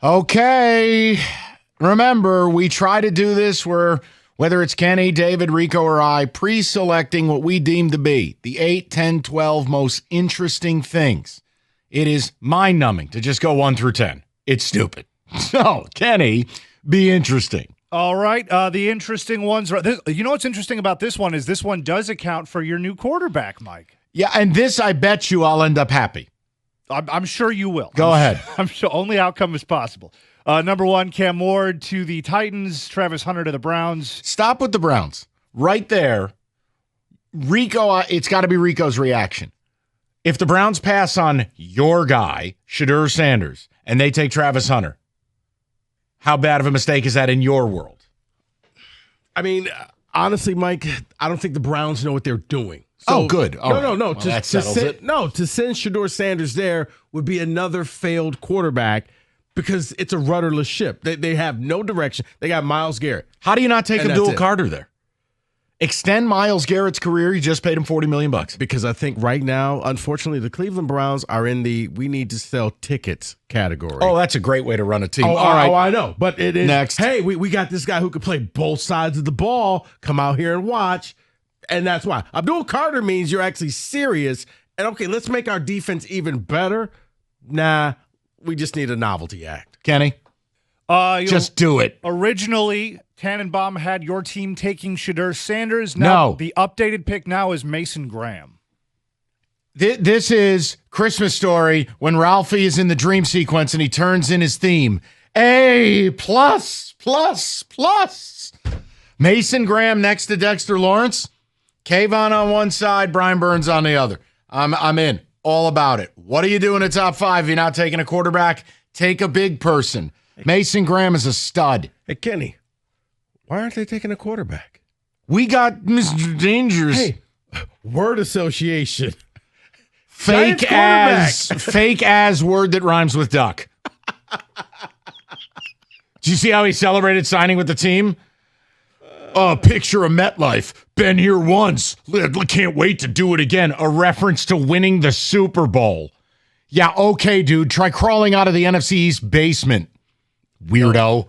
Okay. Remember, we try to do this where whether it's Kenny, David, Rico, or I, pre-selecting what we deem to be the 8, 10, 12 most interesting things. It is mind-numbing to just go 1 through 10. It's stupid. So, Kenny, be interesting. All right. The interesting ones are, you know what's interesting about this one is this one does account for your new quarterback, Mike. Yeah, and this, I bet you I'll end up happy. I'm sure you will. Go ahead. I'm sure only outcome is possible. Number 1, Cam Ward to the Titans, Travis Hunter to the Browns. Stop with the Browns. Right there, Rico, it's got to be Rico's reaction. If the Browns pass on your guy, Shedeur Sanders, and they take Travis Hunter, how bad of a mistake is that in your world? I mean, honestly, Mike, I don't think the Browns know what they're doing. So, good. All right. No. Well, that settles it. No, to send Shedeur Sanders there would be another failed quarterback because it's a rudderless ship. They have no direction. They got Myles Garrett. How do you not take And Abdul that's it. Carter there? Extend Myles Garrett's career. You just paid him $40 million. Because I think right now, unfortunately, the Cleveland Browns are in the we need to sell tickets category. Oh, that's a great way to run a team. All right. I know. But it is, Next. hey, we got this guy who can play both sides of the ball. Come out here and watch. And that's why. Abdul Carter means you're actually serious. And, okay, let's make our defense even better. Nah, we just need a novelty act. Kenny, just do it. Originally, Tannenbaum had your team taking Shedeur Sanders. Now, No. the updated pick now is Mason Graham. This is Christmas Story when Ralphie is in the dream sequence and he turns in his theme. A plus. Mason Graham next to Dexter Lawrence. Kayvon on one side, Brian Burns on the other. I'm in. All about it. What are you doing at top 5? You're not taking a quarterback? Take a big person. Mason Graham is a stud. Hey, Kenny, why aren't they taking a quarterback? We got Mr. Dangerous. Hey, word association. Fake Giants as word that rhymes with duck. Did you see how he celebrated signing with the team? Picture of MetLife. Been here once. Can't wait to do it again. A reference to winning the Super Bowl. Yeah, okay, dude. Try crawling out of the NFC East basement. Weirdo.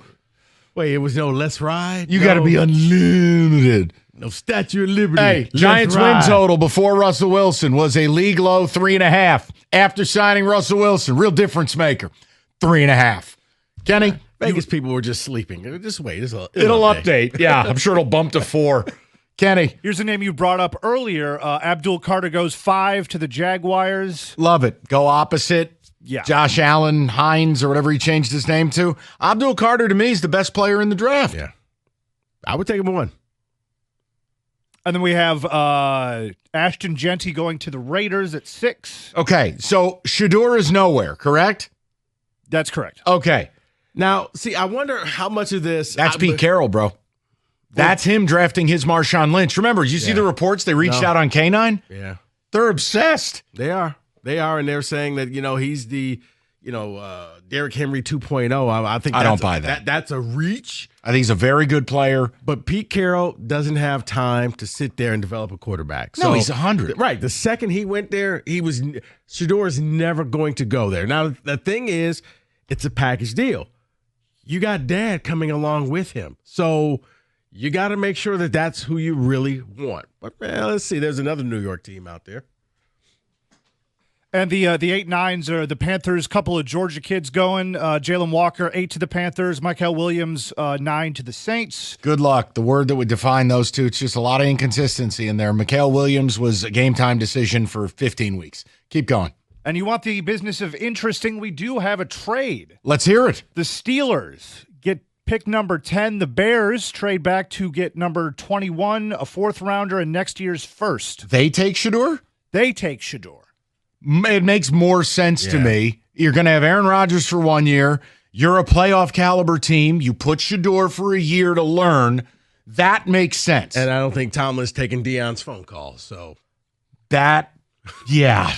Wait, it was no Let's Ride? You got to be unlimited. No Statue of Liberty. Hey, Let's Giants win ride. total before Russell Wilson was a league low 3.5. After signing Russell Wilson, real difference maker, 3.5. Kenny? Vegas people were just sleeping. Just wait. It'll update. Yeah, I'm sure it'll bump to 4. Kenny? Here's a name you brought up earlier. Abdul Carter goes 5 to the Jaguars. Love it. Go opposite. Yeah. Josh Allen, Hines, or whatever he changed his name to. Abdul Carter, to me, is the best player in the draft. Yeah. I would take him 1. And then we have Ashton Genty going to the Raiders at 6. Okay, so Shedeur is nowhere, correct? That's correct. Okay. Now, see, I wonder how much of this... That's Pete Carroll, bro. That's him drafting his Marshawn Lynch. Remember, you see the reports? They reached out on K9? Yeah. They're obsessed. They are, and they're saying that, he's the, Derrick Henry 2.0. I think I don't buy that. That's a reach. I think he's a very good player. But Pete Carroll doesn't have time to sit there and develop a quarterback. No, he's 100. Right. The second he went there, Shedeur is never going to go there. Now, the thing is, it's a package deal. You got Dad coming along with him. So you got to make sure that that's who you really want. But let's see. There's another New York team out there. And the 8-9s are the Panthers. Couple of Georgia kids going. Jalen Walker, 8 to the Panthers. Michael Williams, 9 to the Saints. Good luck. The word that would define those two, it's just a lot of inconsistency in there. Michael Williams was a game-time decision for 15 weeks. Keep going. And you want the business of interesting, we do have a trade. Let's hear it. The Steelers get pick number 10. The Bears trade back to get number 21, a 4th-rounder, and next year's first. They take Shedeur? They take Shedeur. It makes more sense to me. You're going to have Aaron Rodgers for 1 year. You're a playoff caliber team. You put Shedeur for a year to learn. That makes sense. And I don't think Tomlin's taking Deion's phone call. So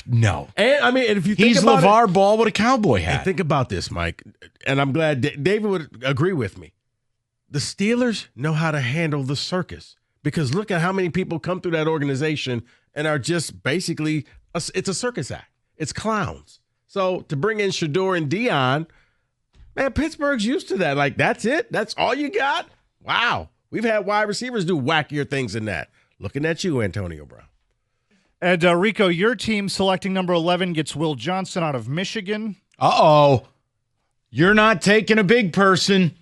no. And I mean, if you think he's about LeVar Ball with a cowboy hat. And think about this, Mike. And I'm glad David would agree with me. The Steelers know how to handle the circus because look at how many people come through that organization and are just basically it's a circus act. It's clowns. So to bring in Shedeur and Deion, Man, Pittsburgh's used to that. Like, that's it? That's all you got? Wow. We've had wide receivers do wackier things than that. Looking at you, Antonio Brown. And Rico, your team selecting number 11 gets Will Johnson out of Michigan. Uh-oh. You're not taking a big person.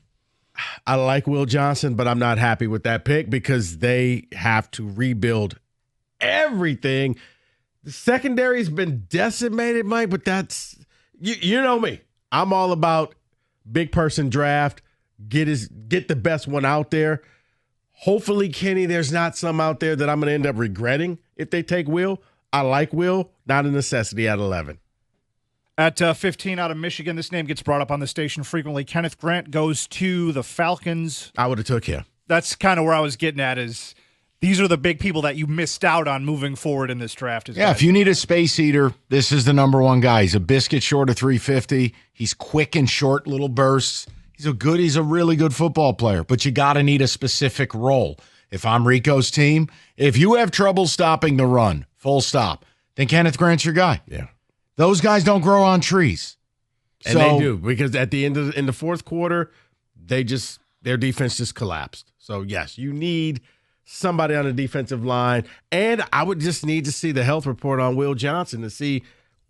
I like Will Johnson, but I'm not happy with that pick because they have to rebuild everything. The secondary's been decimated, Mike, but that's you know me. I'm all about big person draft, get the best one out there. Hopefully, Kenny, there's not some out there that I'm going to end up regretting if they take Will. I like Will, not a necessity at 11. At 15 out of Michigan, this name gets brought up on the station frequently. Kenneth Grant goes to the Falcons. I would have took him. That's kind of where I was getting at is these are the big people that you missed out on moving forward in this draft. Yeah, if you need a space eater, this is the number one guy. He's a biscuit short of 350. He's quick and short little bursts. He's a really good football player, but you got to need a specific role. If I'm Rico's team, if you have trouble stopping the run, full stop, then Kenneth Grant's your guy. Yeah. Those guys don't grow on trees. And they do, because at the end in the fourth quarter, their defense just collapsed. So yes, you need somebody on the defensive line. And I would just need to see the health report on Will Johnson to see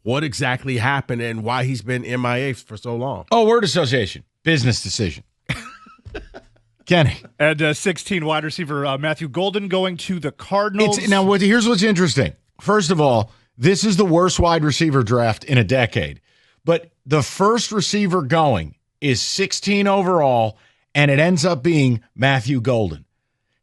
what exactly happened and why he's been MIA for so long. Oh, word association. Business decision. Kenny. And 16 wide receiver Matthew Golden going to the Cardinals. Here's what's interesting. First of all, this is the worst wide receiver draft in a decade. But the first receiver going is 16 overall, and it ends up being Matthew Golden.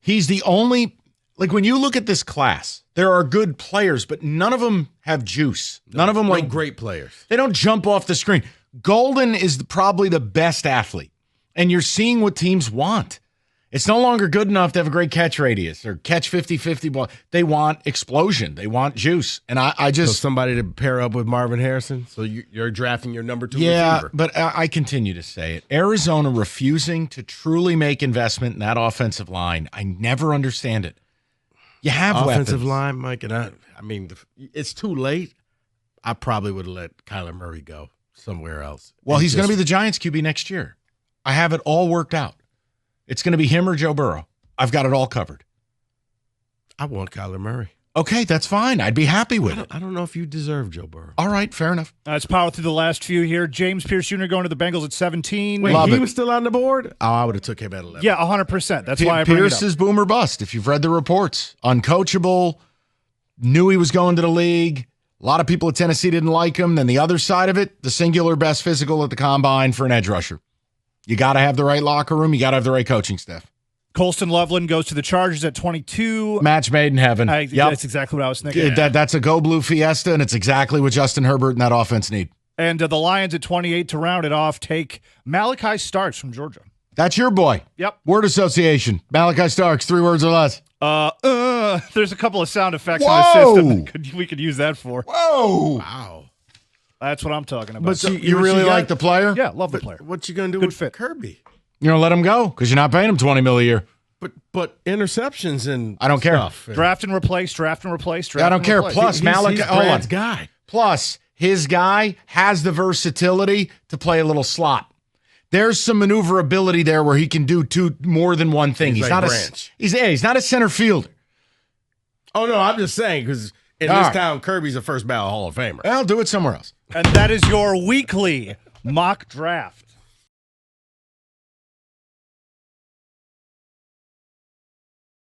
He's the only, when you look at this class, there are good players, but none of them have juice. None of them great players. They don't jump off the screen. Golden is probably the best athlete, and you're seeing what teams want. It's no longer good enough to have a great catch radius or catch 50-50 ball. They want explosion. They want juice. And I just... So somebody to pair up with Marvin Harrison? So you're drafting your number 2 receiver. Yeah, but I continue to say it. Arizona refusing to truly make investment in that offensive line. I never understand it. You have offensive weapons. line, Mike, and I mean, it's too late. I probably would have let Kyler Murray go somewhere else. Well, he's going to be the Giants QB next year. I have it all worked out. It's going to be him or Joe Burrow. I've got it all covered. I want Kyler Murray. Okay, that's fine. I'd be happy with it. I don't know if you deserve Joe Burrow. All right, fair enough. Let's power through the last few here. James Pierce Jr. going to the Bengals at 17. Wait, Love he it. was still on the board? Oh, I would have took him at 11. Yeah, 100%. That's why I bring Pierce it up. is boom or bust, if you've read the reports. Uncoachable, knew he was going to the league. A lot of people at Tennessee didn't like him. Then the other side of it, the singular best physical at the combine for an edge rusher. You got to have the right locker room. You got to have the right coaching staff. Colston Loveland goes to the Chargers at 22. Match made in heaven. Yep. That's exactly what I was thinking. That's a go blue fiesta, and it's exactly what Justin Herbert and that offense need. And the Lions at 28 to round it off take Malachi Starks from Georgia. That's your boy. Yep. Word association. Malachi Starks, 3 words or less. There's a couple of sound effects Whoa! in the system we could use that for. Whoa. Wow. That's what I'm talking about. But you really like the player? Yeah, love the player. What you going to do Good with fit. Kirby? You're going to let him go because you're not paying him $20 million a year. But interceptions and I don't care. stuff. Draft and replace. I don't care. Plus, Malachi, he's hold on. Grant's guy. Plus, his guy has the versatility to play a little slot. There's some maneuverability there where he can do more than one thing. He's not like Branch. He's not a center fielder. Oh, no, I'm just saying because in All this right. town, Kirby's a first ballot Hall of Famer. I'll do it somewhere else. And that is your weekly mock draft.